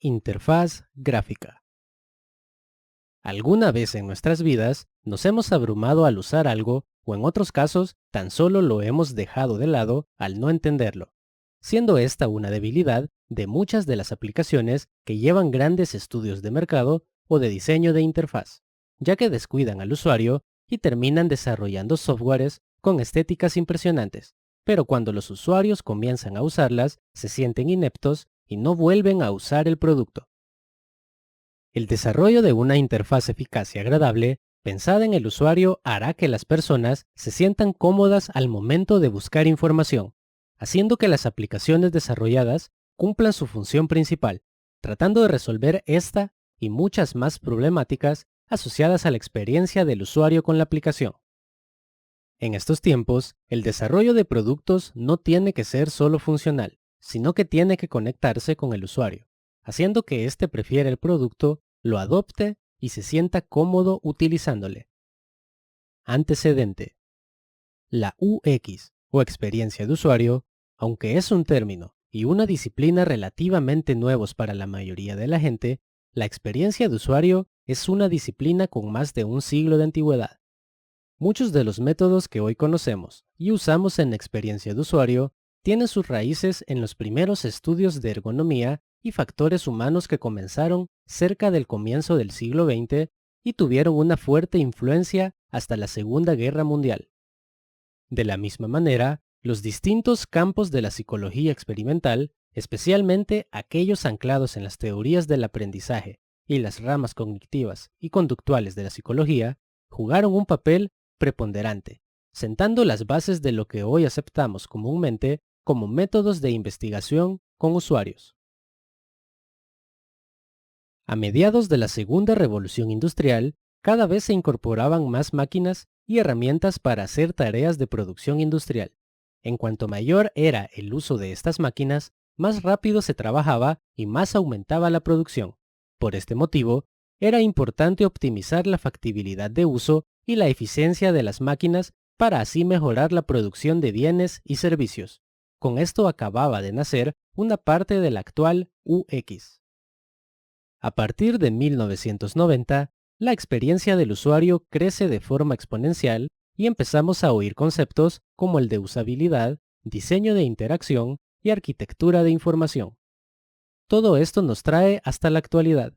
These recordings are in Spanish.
Interfaz gráfica. Alguna vez en nuestras vidas nos hemos abrumado al usar algo o en otros casos tan solo lo hemos dejado de lado al no entenderlo, siendo esta una debilidad de muchas de las aplicaciones que llevan grandes estudios de mercado o de diseño de interfaz, ya que descuidan al usuario y terminan desarrollando softwares con estéticas impresionantes, pero cuando los usuarios comienzan a usarlas se sienten ineptos y no vuelven a usar el producto. El desarrollo de una interfaz eficaz y agradable, pensada en el usuario, hará que las personas se sientan cómodas al momento de buscar información, haciendo que las aplicaciones desarrolladas cumplan su función principal, tratando de resolver esta y muchas más problemáticas asociadas a la experiencia del usuario con la aplicación. En estos tiempos, el desarrollo de productos no tiene que ser solo funcional, sino que tiene que conectarse con el usuario, haciendo que éste prefiera el producto, lo adopte y se sienta cómodo utilizándole. Antecedente. La UX, o experiencia de usuario, aunque es un término y una disciplina relativamente nuevos para la mayoría de la gente, la experiencia de usuario es una disciplina con más de un siglo de antigüedad. Muchos de los métodos que hoy conocemos y usamos en experiencia de usuario tienen sus raíces en los primeros estudios de ergonomía y factores humanos que comenzaron cerca del comienzo del siglo XX y tuvieron una fuerte influencia hasta la Segunda Guerra Mundial. De la misma manera, los distintos campos de la psicología experimental, especialmente aquellos anclados en las teorías del aprendizaje y las ramas cognitivas y conductuales de la psicología, jugaron un papel preponderante, sentando las bases de lo que hoy aceptamos comúnmente como métodos de investigación con usuarios. A mediados de la Segunda Revolución Industrial, cada vez se incorporaban más máquinas y herramientas para hacer tareas de producción industrial. En cuanto mayor era el uso de estas máquinas, más rápido se trabajaba y más aumentaba la producción. Por este motivo, era importante optimizar la factibilidad de uso y la eficiencia de las máquinas para así mejorar la producción de bienes y servicios. Con esto acababa de nacer una parte de la actual UX. A partir de 1990, la experiencia del usuario crece de forma exponencial y empezamos a oír conceptos como el de usabilidad, diseño de interacción y arquitectura de información. Todo esto nos trae hasta la actualidad,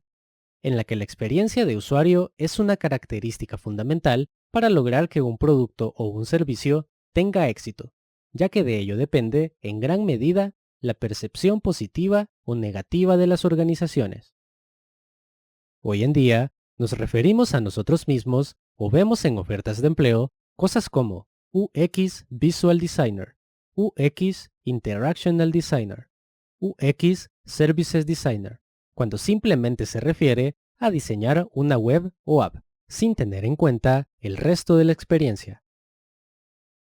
en la que la experiencia de usuario es una característica fundamental para lograr que un producto o un servicio tenga éxito, ya que de ello depende, en gran medida, la percepción positiva o negativa de las organizaciones. Hoy en día, nos referimos a nosotros mismos o vemos en ofertas de empleo cosas como UX Visual Designer, UX Interactional Designer, UX Services Designer, cuando simplemente se refiere a diseñar una web o app, sin tener en cuenta el resto de la experiencia.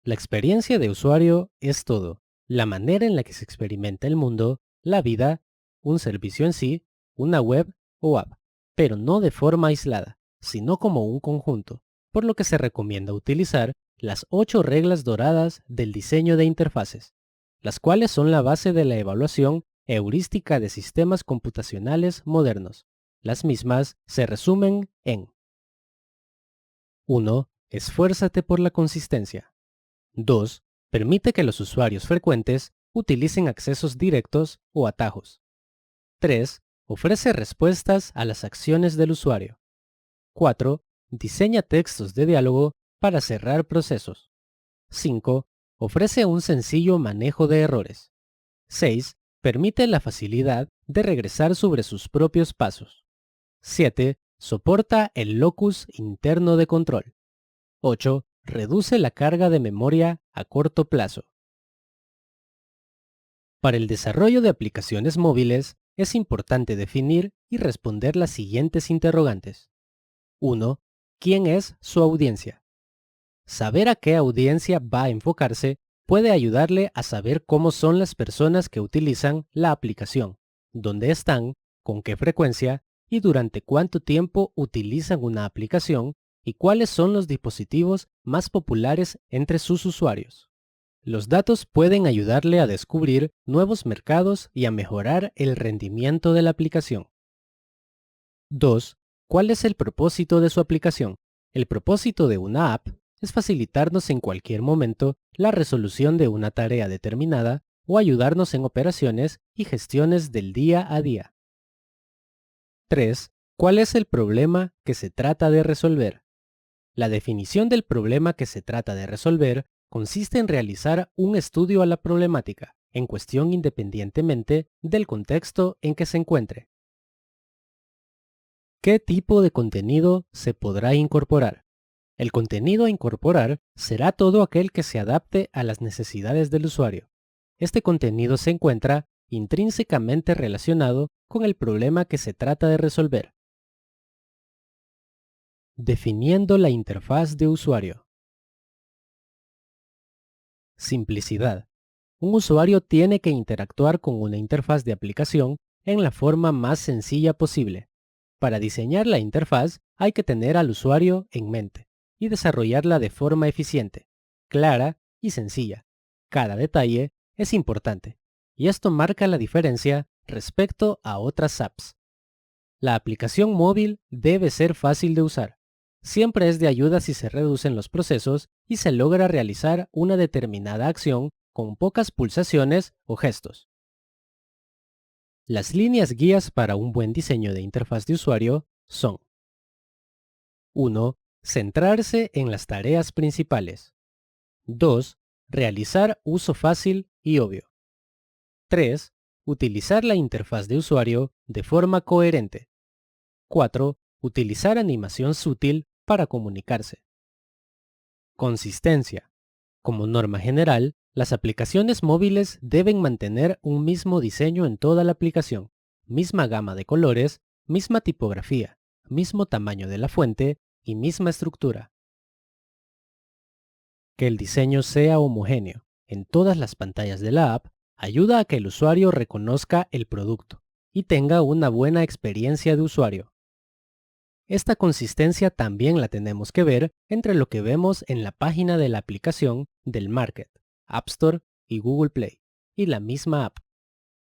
La experiencia de usuario es todo, la manera en la que se experimenta el mundo, la vida, un servicio en sí, una web o app, pero no de forma aislada, sino como un conjunto, por lo que se recomienda utilizar las 8 reglas doradas del diseño de interfaces, las cuales son la base de la evaluación heurística de sistemas computacionales modernos. Las mismas se resumen en 1. Esfuérzate por la consistencia. 2. Permite que los usuarios frecuentes utilicen accesos directos o atajos. 3. Ofrece respuestas a las acciones del usuario. 4. Diseña textos de diálogo para cerrar procesos. 5. Ofrece un sencillo manejo de errores. 6. Permite la facilidad de regresar sobre sus propios pasos. 7. Soporta el locus interno de control. 8. Reduce la carga de memoria a corto plazo. Para el desarrollo de aplicaciones móviles, es importante definir y responder las siguientes interrogantes. 1. ¿Quién es su audiencia? Saber a qué audiencia va a enfocarse puede ayudarle a saber cómo son las personas que utilizan la aplicación, dónde están, con qué frecuencia y durante cuánto tiempo utilizan una aplicación y cuáles son los dispositivos más populares entre sus usuarios. Los datos pueden ayudarle a descubrir nuevos mercados y a mejorar el rendimiento de la aplicación. 2. ¿Cuál es el propósito de su aplicación? El propósito de una app es facilitarnos en cualquier momento la resolución de una tarea determinada o ayudarnos en operaciones y gestiones del día a día. 3. ¿Cuál es el problema que se trata de resolver? La definición del problema que se trata de resolver consiste en realizar un estudio a la problemática en cuestión independientemente del contexto en que se encuentre. ¿Qué tipo de contenido se podrá incorporar? El contenido a incorporar será todo aquel que se adapte a las necesidades del usuario. Este contenido se encuentra intrínsecamente relacionado con el problema que se trata de resolver. Definiendo la interfaz de usuario. Simplicidad. Un usuario tiene que interactuar con una interfaz de aplicación en la forma más sencilla posible. Para diseñar la interfaz hay que tener al usuario en mente y desarrollarla de forma eficiente, clara y sencilla. Cada detalle es importante y esto marca la diferencia respecto a otras apps. La aplicación móvil debe ser fácil de usar. Siempre es de ayuda si se reducen los procesos y se logra realizar una determinada acción con pocas pulsaciones o gestos. Las líneas guías para un buen diseño de interfaz de usuario son: 1. Centrarse en las tareas principales. 2. Realizar uso fácil y obvio. 3. Utilizar la interfaz de usuario de forma coherente. 4. Utilizar animación sutil para comunicarse. Consistencia. Como norma general, las aplicaciones móviles deben mantener un mismo diseño en toda la aplicación, misma gama de colores, misma tipografía, mismo tamaño de la fuente y misma estructura. Que el diseño sea homogéneo en todas las pantallas de la app ayuda a que el usuario reconozca el producto y tenga una buena experiencia de usuario. Esta consistencia también la tenemos que ver entre lo que vemos en la página de la aplicación del Market, App Store y Google Play, y la misma app.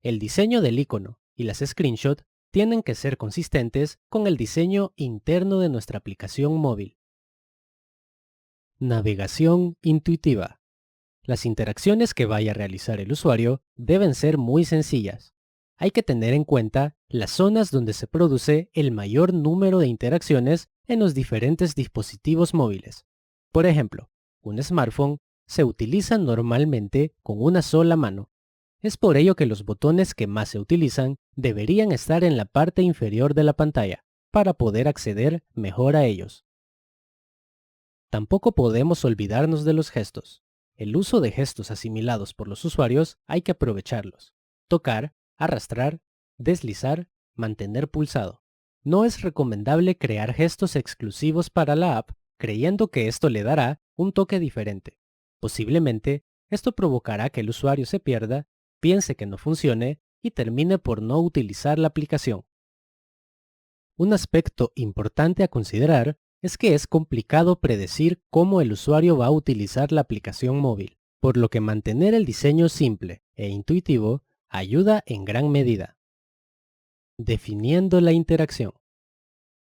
El diseño del icono y las screenshots tienen que ser consistentes con el diseño interno de nuestra aplicación móvil. Navegación intuitiva. Las interacciones que vaya a realizar el usuario deben ser muy sencillas. Hay que tener en cuenta las zonas donde se produce el mayor número de interacciones en los diferentes dispositivos móviles. Por ejemplo, un smartphone se utiliza normalmente con una sola mano. Es por ello que los botones que más se utilizan deberían estar en la parte inferior de la pantalla para poder acceder mejor a ellos. Tampoco podemos olvidarnos de los gestos. El uso de gestos asimilados por los usuarios hay que aprovecharlos. Tocar, arrastrar, deslizar, mantener pulsado. No es recomendable crear gestos exclusivos para la app creyendo que esto le dará un toque diferente. Posiblemente, esto provocará que el usuario se pierda, piense que no funcione y termine por no utilizar la aplicación. Un aspecto importante a considerar es que es complicado predecir cómo el usuario va a utilizar la aplicación móvil, por lo que mantener el diseño simple e intuitivo ayuda en gran medida. Definiendo la interacción.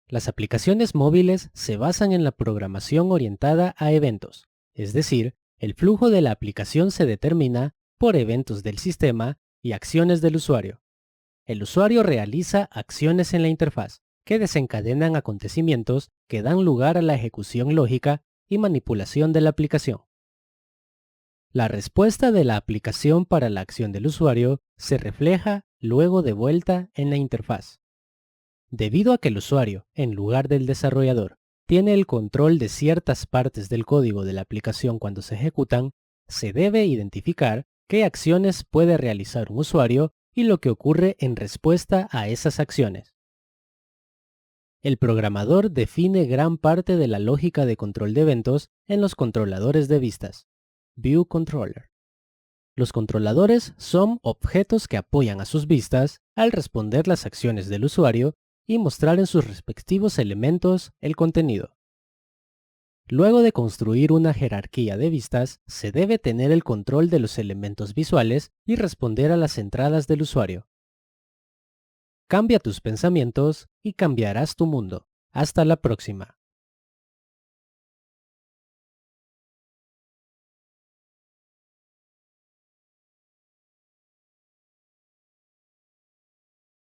Las aplicaciones móviles se basan en la programación orientada a eventos, es decir, el flujo de la aplicación se determina por eventos del sistema y acciones del usuario. El usuario realiza acciones en la interfaz, que desencadenan acontecimientos que dan lugar a la ejecución lógica y manipulación de la aplicación. La respuesta de la aplicación para la acción del usuario se refleja luego de vuelta en la interfaz. Debido a que el usuario, en lugar del desarrollador, tiene el control de ciertas partes del código de la aplicación cuando se ejecutan, se debe identificar qué acciones puede realizar un usuario y lo que ocurre en respuesta a esas acciones. El programador define gran parte de la lógica de control de eventos en los controladores de vistas, View Controller. Los controladores son objetos que apoyan a sus vistas al responder las acciones del usuario y mostrar en sus respectivos elementos el contenido. Luego de construir una jerarquía de vistas, se debe tener el control de los elementos visuales y responder a las entradas del usuario. Cambia tus pensamientos y cambiarás tu mundo. Hasta la próxima.